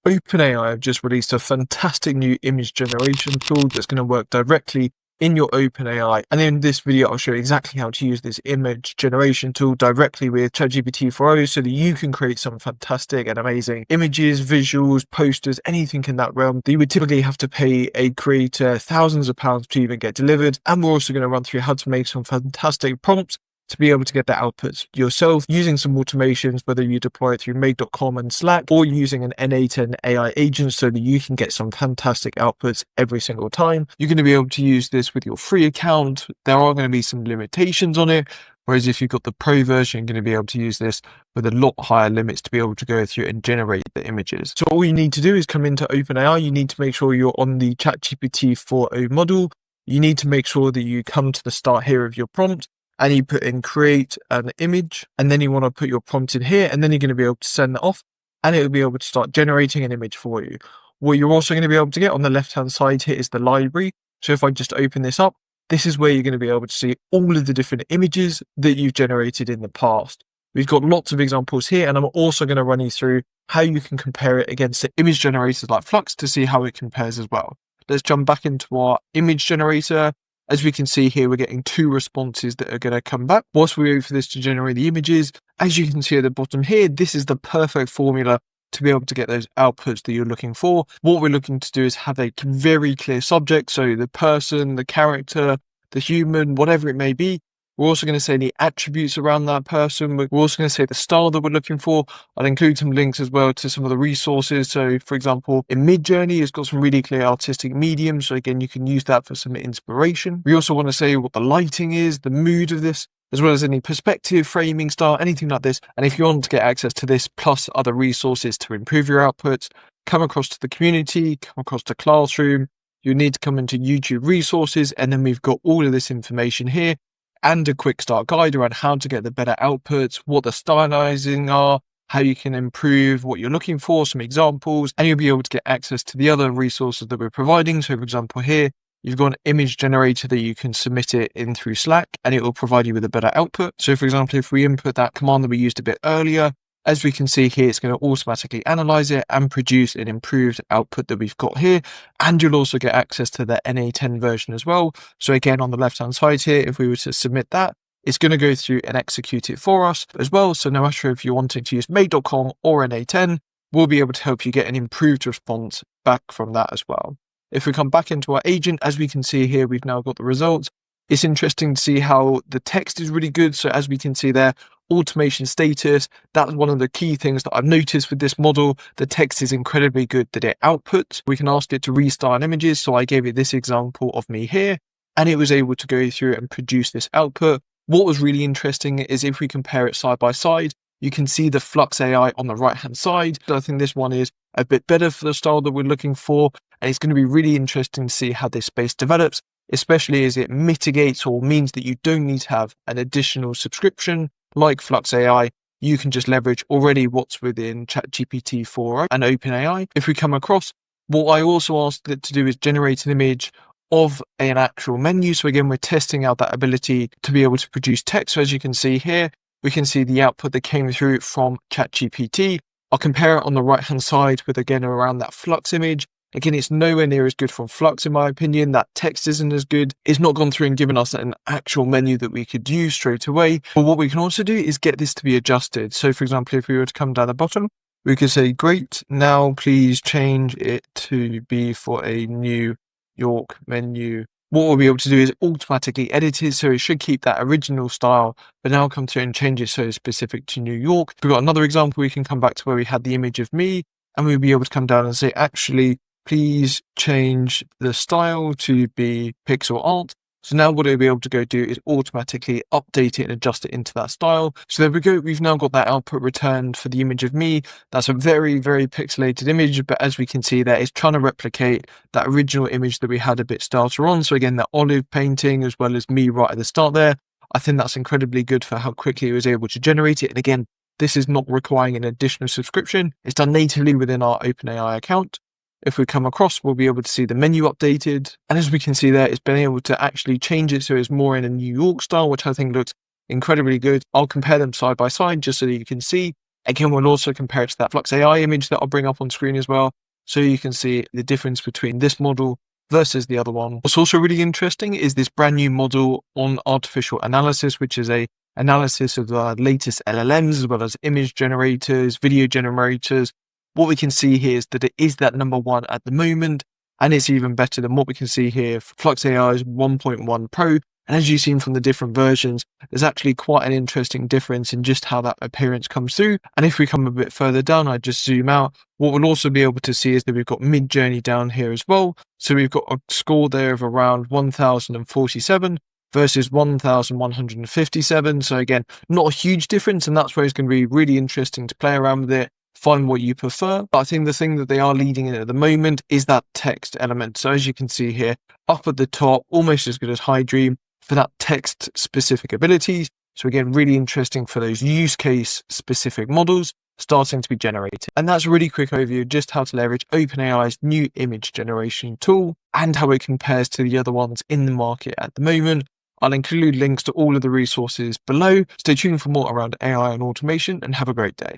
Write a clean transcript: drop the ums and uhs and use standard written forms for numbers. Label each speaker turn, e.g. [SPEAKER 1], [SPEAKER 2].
[SPEAKER 1] OpenAI have just released a fantastic new image generation tool that's going to work directly in your OpenAI. And in this video, I'll show you exactly how to use this image generation tool directly with ChatGPT 4.0 so that you can create some fantastic and amazing images, visuals, posters, anything in that realm that you would typically have to pay a creator thousands of pounds to even get delivered. And we're also going to run through how to make some fantastic prompts to be able to get the outputs yourself using some automations, whether you deploy it through Make.com and Slack or using an N8 AI agent so that you can get some fantastic outputs every single time. You're going to be able to use this with your free account. There are going to be some limitations on it. Whereas if you've got the pro version, you're going to be able to use this with a lot higher limits to be able to go through and generate the images. So all you need to do is come into OpenAI. You need to make sure you're on the ChatGPT 4.0 model. You need to make sure that you come to the start here of your prompt and you put in create an image, and then you want to put your prompt in here, and then you're going to be able to send that off and it will be able to start generating an image for you. What you're also going to be able to get on the left-hand side here is the library. So if I just open this up, this is where you're going to be able to see all of the different images that you've generated in the past. We've got lots of examples here, and I'm also going to run you through how you can compare it against the image generators like Flux to see how it compares as well. Let's jump back into our image generator. As we can see here, we're getting 2 responses that are going to come back whilst we wait for this to generate the images. As you can see at the bottom here, this is the perfect formula to be able to get those outputs that you're looking for. What we're looking to do is have a very clear subject. So the person, the character, the human, whatever it may be. We're also going to say the attributes around that person. We're also going to say the style that we're looking for. I'll include some links as well to some of the resources. So for example, in Midjourney, it's got some really clear artistic mediums. So again, you can use that for some inspiration. We also want to say what the lighting is, the mood of this, as well as any perspective, framing style, anything like this. And if you want to get access to this plus other resources to improve your outputs, come across to the community, come across to Classroom. You need to come into YouTube resources, and then we've got all of this information here and a quick start guide around how to get the better outputs, what the stylizing are, how you can improve what you're looking for, some examples, and you'll be able to get access to the other resources that we're providing. So for example, here, you've got an image generator that you can submit it in through Slack and it will provide you with a better output. So for example, if we input that command that we used a bit earlier, as we can see here, it's going to automatically analyze it and produce an improved output that we've got here. And you'll also get access to the N8 version as well. So again, on the left-hand side here, if we were to submit that, it's going to go through and execute it for us as well. So no matter if you're wanting to use Make.com or N8, we'll be able to help you get an improved response back from that as well. If we come back into our agent, as we can see here, we've now got the results. It's interesting to see how the text is really good. So as we can see there, automation status, that's one of the key things that I've noticed with this model. The text is incredibly good that it outputs. We can ask it to restyle images. So I gave it this example of me here, and it was able to go through and produce this output. What was really interesting is if we compare it side by side, you can see the Flux AI on the right-hand side. I think this one is a bit better for the style that we're looking for. And it's going to be really interesting to see how this space develops, especially as it mitigates or means that you don't need to have an additional subscription like Flux AI. You can just leverage already what's within ChatGPT 4 and OpenAI. If we come across, what I also asked it to do is generate an image of an actual menu. So again, we're testing out that ability to be able to produce text. So as you can see here, we can see the output that came through from ChatGPT. I'll compare it on the right-hand side with, again, around that Flux image. Again, it's nowhere near as good from Flux, in my opinion. That text isn't as good. It's not gone through and given us an actual menu that we could use straight away. But what we can also do is get this to be adjusted. So for example, if we were to come down the bottom, we could say, great, now please change it to be for a New York menu. What we'll be able to do is automatically edit it, so it should keep that original style, but now come through and change it so it's specific to New York. If we've got another example, we can come back to where we had the image of me, and we'll be able to come down and say, actually, please change the style to be pixel art. So now what it'll be able to go do is automatically update it and adjust it into that style. So there we go. We've now got that output returned for the image of me. That's a very, very pixelated image, but as we can see there, it's trying to replicate that original image that we had a bit starter on. So again, that olive painting as well as me right at the start there. I think that's incredibly good for how quickly it was able to generate it. And again, this is not requiring an additional subscription. It's done natively within our OpenAI account. If we come across, we'll be able to see the menu updated. And as we can see there, it's been able to actually change it so it's more in a New York style, which I think looks incredibly good. I'll compare them side by side just so that you can see. Again, we'll also compare it to that Flux AI image that I'll bring up on screen as well, so you can see the difference between this model versus the other one. What's also really interesting is this brand new model on artificial analysis, which is a analysis of the latest LLMs, as well as image generators, video generators. What we can see here is that it is that number one at the moment, and it's even better than what we can see here for Flux AI's 1.1 Pro. And as you've seen from the different versions, there's actually quite an interesting difference in just how that appearance comes through. And if we come a bit further down, I just zoom out, what we'll also be able to see is that we've got mid-journey down here as well. So we've got a score there of around 1047 versus 1157. So again, not a huge difference, and that's where it's going to be really interesting to play around with it, find what you prefer. But I think the thing that they are leading in at the moment is that text element. So as you can see here, up at the top, almost as good as High Dream for that text specific abilities. So again, really interesting for those use case specific models starting to be generated. And that's a really quick overview of just how to leverage OpenAI's new image generation tool and how it compares to the other ones in the market at the moment. I'll include links to all of the resources below. Stay tuned for more around AI and automation, and have a great day.